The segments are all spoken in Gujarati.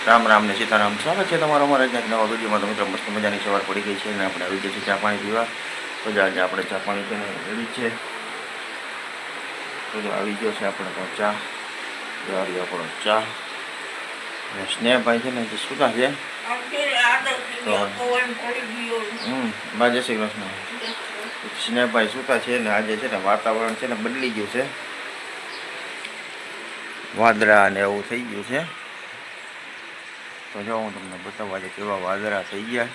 રામ રામ ને સીતારામ. સ્વાગત છે તમારો અમારા એક નવા વિડીયોમાં. તો મિત્રો મસ્ત મજાની સવાર પડી ગઈ છે અને આપણે આવી ગયા છીએ ચા પાણી પીવા. તો આજે આપણે ચા પાણી પીને રેડી છે. તો આવી ગયો છે આપણે તો ચા. આવી આપણો ચા અને સ્નેહભાઈ છે ને જે સુતા છે. બા જય શ્રી કૃષ્ણ. સ્નેહભાઈ સુતા છે ને આજે છે ને વાતાવરણ છે ને બદલી ગયું છે. વાદળા ને એવું થઈ ગયું છે. તો જો હું તમને બતાવવા છે કેવા વાદળા થઈ ગયા.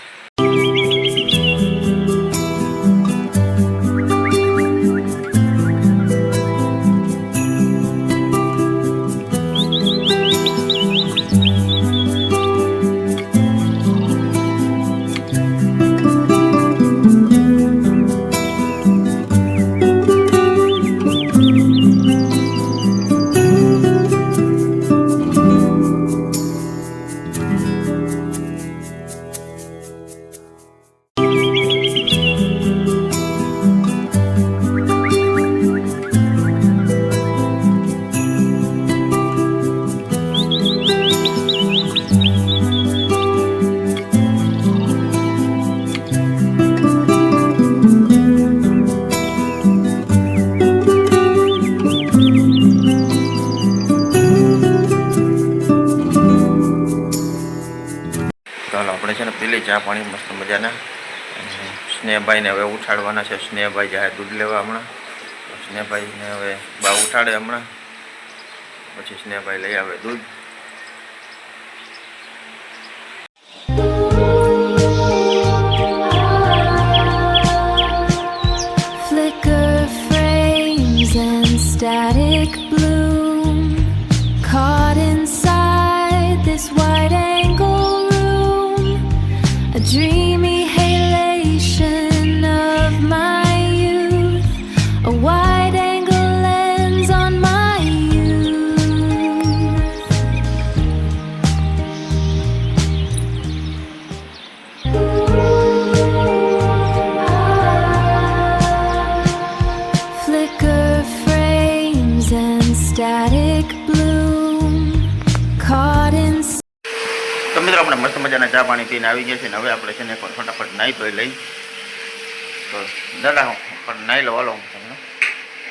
ચાલો આપણે છે ને પેલી ચા પાણી મસ્ત મજાના. સ્નેહભાઈને હવે ઉઠાડવાના છે. સ્નેહભાઈ જાય દૂધ લેવા હમણાં. સ્નેહભાઈને હવે બા ઉઠાડે હમણાં, પછી સ્નેહભાઈ લઈ આવે દૂધ. Static bloom caught inside this wide angle room, a dreamy halation of my youth, a wide angle lens on my youth. Flicker and static bloom caught in. તો મિત્રો આપણે મસ્ત મજાના ચા પાણી પીને આવી ગયા છે ને હવે આપણે છે ને ફટાફટ નાહી ધોઈ લઈ. તો દાદા પણ નાહી લો. હાલો તમને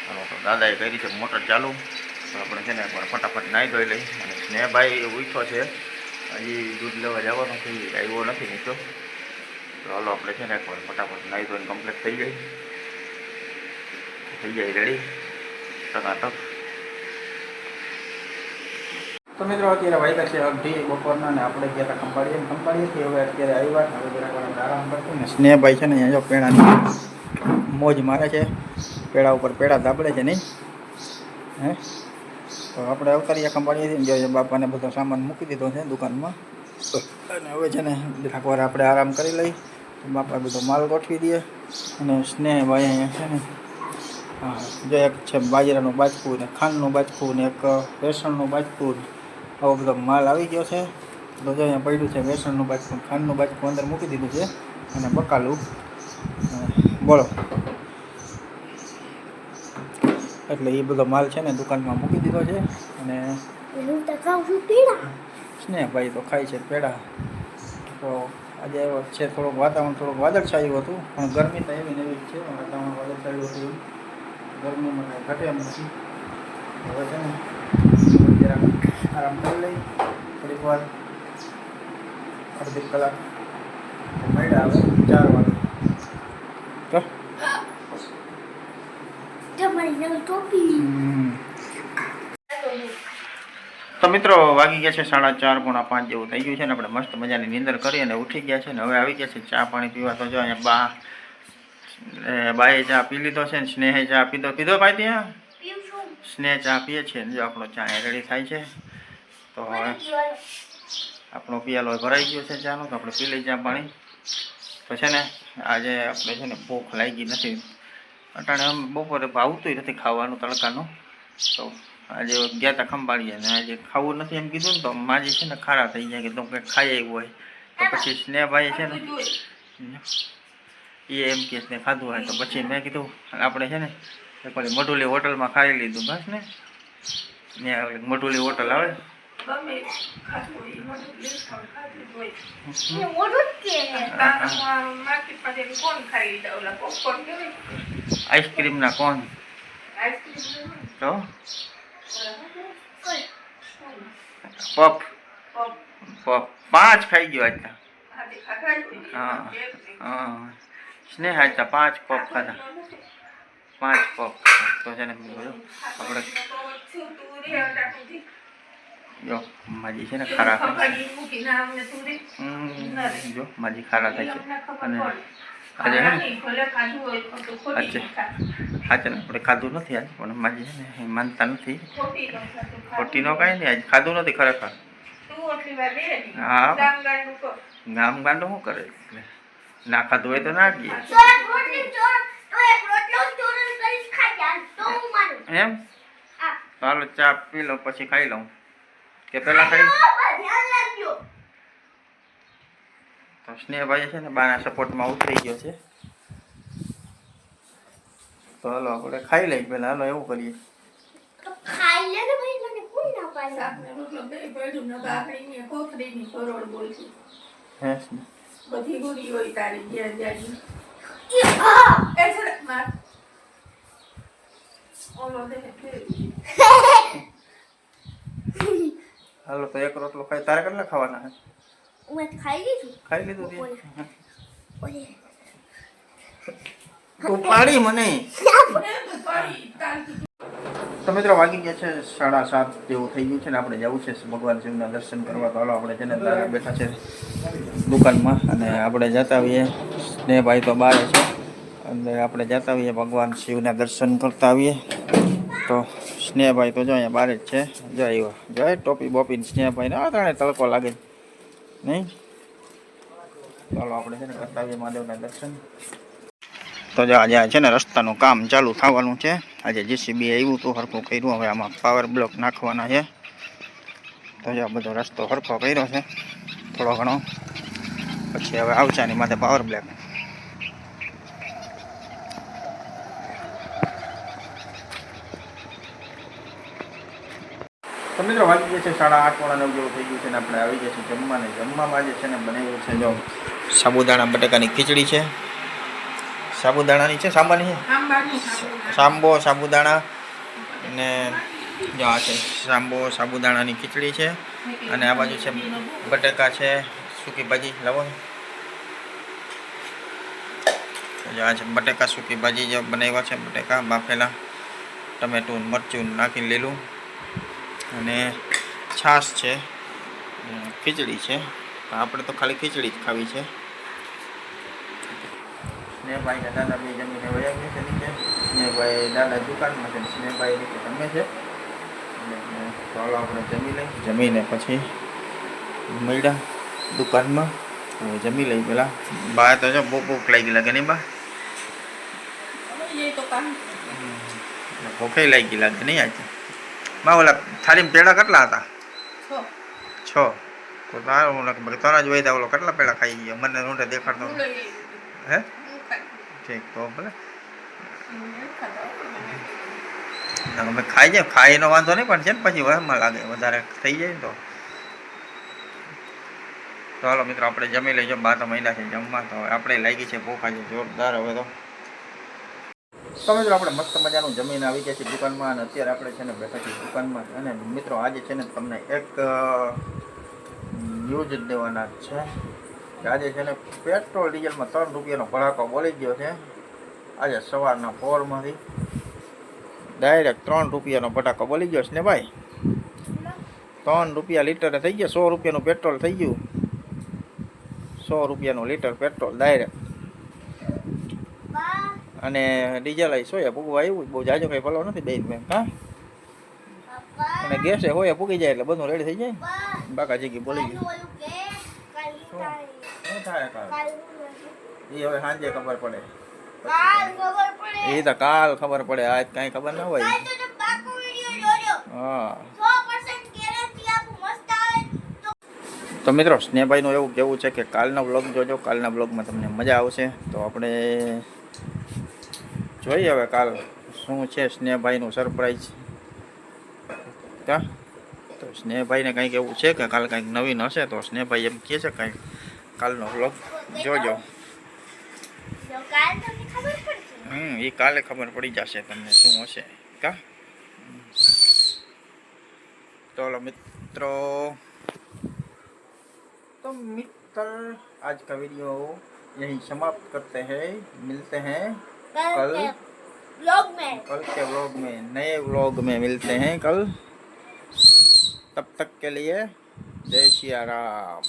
હાલો. તો દાદાએ કરી છે મોટર ચાલુ. તો આપણે છે ને એકવાર ફટાફટ નાહી ધોઈ લઈ. અને સ્નેહભાઈ ઉઠ્યો છે, હજી દૂધ લેવા જવાનો છે, આવ્યો નથી નીચો. તો હાલો આપણે છે ને એકવાર ફટાફટ નાહી ધોઈને કમ્પ્લીટ થઈ જાય રેડી ટકાટક. તો મિત્રો અત્યારે વાગ્યા છે અઢી બપોરના ને આપણે ગયા હતા ખંભાળીએથી હવે અત્યારે આવ્યા. હવે જરાક આરામ કરશું ને સ્નેહભાઈ છે ને અહીંયા જો પેડાની મોજ મારે છે. પેડા ઉપર પેડા ધાબળે છે નહીં હે. તો આપણે અવતારીએ ખંભાળીએથી જો બાપાને બધો સામાન મૂકી દીધો છે દુકાનમાં. અને હવે છે ને જરાક વાર આપણે આરામ કરી લઈ. તો બાપા બધો માલ ગોઠવી દઈએ. અને સ્નેહભાઈ અહીંયા છે ને હા જો એક છે બાજરાનું બાજકું ને ખાંડનું બાજકું ને એક બેસણનું બાજકું, આવો બધો માલ આવી ગયો છે. તો જો અહીંયા પડ્યું છે બેસણનું બાજકું, ખાંડનું બાજકું અંદર મૂકી દીધું છે અને બકાલું બોલો. એટલે એ બધો માલ છે ને દુકાનમાં મૂકી દીધો છે. અને સ્નેહભાઈ તો ખાય છે પેડા. તો આજે છે થોડુંક વાતાવરણ થોડુંક વાદળછાયું હતું, પણ ગરમી તો એવી ને એવી જ છે. વાતાવરણ વાદળછાયું હતું, ગરમીમાં કાંઈ ઘટે એમ નથી. હવે છે ને જરાક આરામ કરી લઈ થોડીક વાર, અડધી કલાક મળ્યા. હવે 4 વાગે તો મિત્રો વાગી ગયા છે 4:30 પોણા 5 જેવું થઈ ગયું છે ને આપણે મસ્ત મજાની નીંદર કરી અને ઉઠી ગયા છે ને હવે આવી ગયા છે ચા પાણી પીવા. તો જો અહીંયા બાએ ચા પી લીધો છે ને સ્નેહે ચા પીધો ભાઈ ત્યાં સ્નેહ ચા પીએ છે ને જો આપણો ચા રેડી થાય છે. તો હવે આપણો પિયાલો ભરાઈ ગયો છે ચાનો. તો આપણે પી લઈ ચા પાણી. તો છે ને આજે આપણે છે ને ભૂખ લાગી નથી અટાણે. આમ બપોરે ભાવતું નથી ખાવાનું તડકાનું. તો આજે ગયા હતા ખંભાળીએ ને આજે ખાવું નથી એમ કીધું ને તો માજી છે ને ખારા થઈ જાય કે તું કંઈક ખાઈ આવ્યું હોય. તો પછી સ્નેહભાઈ છે ને એ એમ કે ને ખાધું હોય. તો પછી મેં કીધું આપણે છે ને એક વાર મઢુલી હોટલમાં ખાઈ લીધું બસ ને. ત્યાં મઢુલી હોટલ આવે ગમે ખાધું હોય, મોઢું લીસ ખાધું હોય. માર્કેટમાં જઈને કોણ ખાઈ લીધા ઓલા પોપકોર્ન કેવાય આઈસ્ક્રીમના કોણ આઈસ્ક્રીમ તો પફ પફ 5 ખાઈ ગયો આજના. હા હા સ્નેહ આજના 5 પફ ખાધા. 5 પફ તો છે ને આપણે જો માજી છે ને ખારા થાય છે. જો માજી ખારા થાય છે અને આજે છે ને આજે આપણે ખાધું નથી આજ પણ માજી છે ને એ માનતા નથી. ખોટી નો કાંઈ નહીં આજ ખાધું નથી ખરેખર. હા ગામ ગાંડો શું કરે એટલે ના ખાધું હોય તો ના ગઈએ એમ. ચાલો ચા પી લો પછી ખાઈ લઉં કે પેલા ખાઈ. તો સ્નેહભાઈ છે ને બાના સપોર્ટમાં ઉતરી ગયો છે. તો હાલો આપણે ખાઈ લઈએ પેલા. હાલો એવું કરીએ. હે બધી ગુડી હોય તારી જ્યાં હાલો તો એક રોટલો ખાઈ. તારે કેટલા ખાવાના હે? ખાઈ લીધું તે? તું પાડી મને. તો મિત્રો વાગી ગયા છે 7:30 જેવું થઈ ગયું છે ને આપણે જવું છે ભગવાન શિવના દર્શન કરવા. તો હાલો આપણે છે ને બેઠા છે દુકાનમાં અને આપણે જતા આવીએ. સ્નેહભાઈ તો બહાર છે અને આપણે જતા આવીએ ભગવાન શિવના દર્શન કરતા આવીએ. તો સ્નેહભાઈ તો જો અહીંયા બહાર જ છે. જો આવ્યો જો ટોપી બોપીને સ્નેહભાઈને આ ત્રણે તડકો લાગે નહીં. ચાલો આપણે છે ને કરતા આવીએ મહાદેવના દર્શન. તો જો આજે છે ને રસ્તાનું કામ ચાલુ થવાનું છે. આજે જેસીબી આવ્યું હતું, હરખું કર્યું. હવે આમાં પાવર બ્લોક નાખવાના છે. તો જો બધો રસ્તો હરખો કર્યો છે થોડો ઘણો. પછી હવે આવશે આની માથે પાવર બ્લોક. તો મિત્રો વાગી ગયા છે 8:30 જેવું થઈ ગયું છે ને આપણે આવી ગયા છીએ જમવાને. જમવામાં આજે છે ને બનાવ્યું છે જો સાબુદાણા બટાકાની ખીચડી છે. સાબુદાણાની છે સાંબાની છે સાંબો સાબુદાણા અને જો આ છે સાંબો સાબુદાણાની ખીચડી છે અને આ બાજુ છે બટાકા છે સૂકી ભાજી. લાવો જો આ છે બટાકા સૂકી ભાજી જે બનાવ્યા છે. બટાકા બાફેલા ટમેટું મરચું નાખીને લીલું અને છાશ છે. ખીચડી છે. આપણે તો ખાલી ખીચડી જ ખાવી છે. સ્નેહભાઈ ને દાદા બે જમીને વયા ગયા છે નીચે. સ્નેહભાઈ દાદા દુકાનમાં છે, સ્નેહભાઈ નીચે જમે છે. ચાલો આપણે જમી લઈ. જમીને પછી મળ્યા દુકાનમાં. હવે જમી લઈ પેલા. બહાર તો જો બહુ ભૂખ લાગી લાગે નહીં બા? ભૂખે લાગી લાગે નહીં આજે બા? ઓલા થાળીમાં પેડા કેટલા હતા? 6. તો તારું તને જ હોય ઓલો કેટલા પેડા ખાઈ ગયો? મને રૂંઢે દેખાડતો હે? ઠીક તો ભલે અમે ખાઈ જાય. ખાઈનો વાંધો નહીં પણ છે ને પછી વહેમાં લાગે વધારે થઈ જાય ને તો. ચાલો મિત્રો આપણે જમી લઈજો. 12 મહિના છે જમવા. તો આપણે લાગી છે ભૂખ આજે જોરદાર. હવે તો મિત્રો આપણે મસ્ત મજાનું જમીને આવી ગયા છીએ દુકાનમાં અને અત્યારે આપણે છે ને બેઠા છીએ દુકાનમાં. અને મિત્રો આજે છે ને તમને એક ન્યૂઝ જ દેવાના છે કે આજે છે ને પેટ્રોલ ડીઝલમાં 3 રૂપિયાનો ભડાકો બોલી ગયો છે. આજે સવારના પોરમાંથી ડાયરેક્ટ 3 રૂપિયાનો ભડાકો બોલી ગયો છે ને ભાઈ. 3 રૂપિયા લીટરે થઈ ગયા. 100 રૂપિયાનું પેટ્રોલ થઈ ગયું. 100 રૂપિયાનું લીટર પેટ્રોલ ડાયરેક્ટ. અને ડીઝલ આવી 100 પૂગવા આવ્યું. બહુ જાજો કંઈ ફલો નથી બેન મેમ. હા અને ગેસે હોય પૂગી જાય એટલે બધું રેડી થઈ જાય. બાકાજી કી બોલી ગયું. શું થાય કાલ? એ હવે સાંજે ખબર પડે. એ તો કાલ ખબર પડે. આજ કાંઈ ખબર ના હોય. હા તો મિત્રો સ્નેહભાઈનું એવું કહેવું છે કે કાલનો બ્લોગ જોજો. કાલના બ્લોગમાં તમને મજા આવશે. તો આપણે જોઈએ હવે કાલ શું છે સ્નેહભાઈનું સરપ્રાઈઝ. તો સ્નેહભાઈને કંઈક એવું છે કે કાલે કંઈક નવીન હશે તો સ્નેહભાઈ એમ કહે છે કંઈક કાલનો વ્લોગ જોજો. એ કાલે ખબર પડી જશે તમને શું હશે કા. तो मित्रों तो मित्र आज का वीडियो यही समाप्त करते हैं. मिलते हैं कल के व्लॉग में नए व्लॉग में मिलते हैं कल. तब तक के लिए जय सिया राम.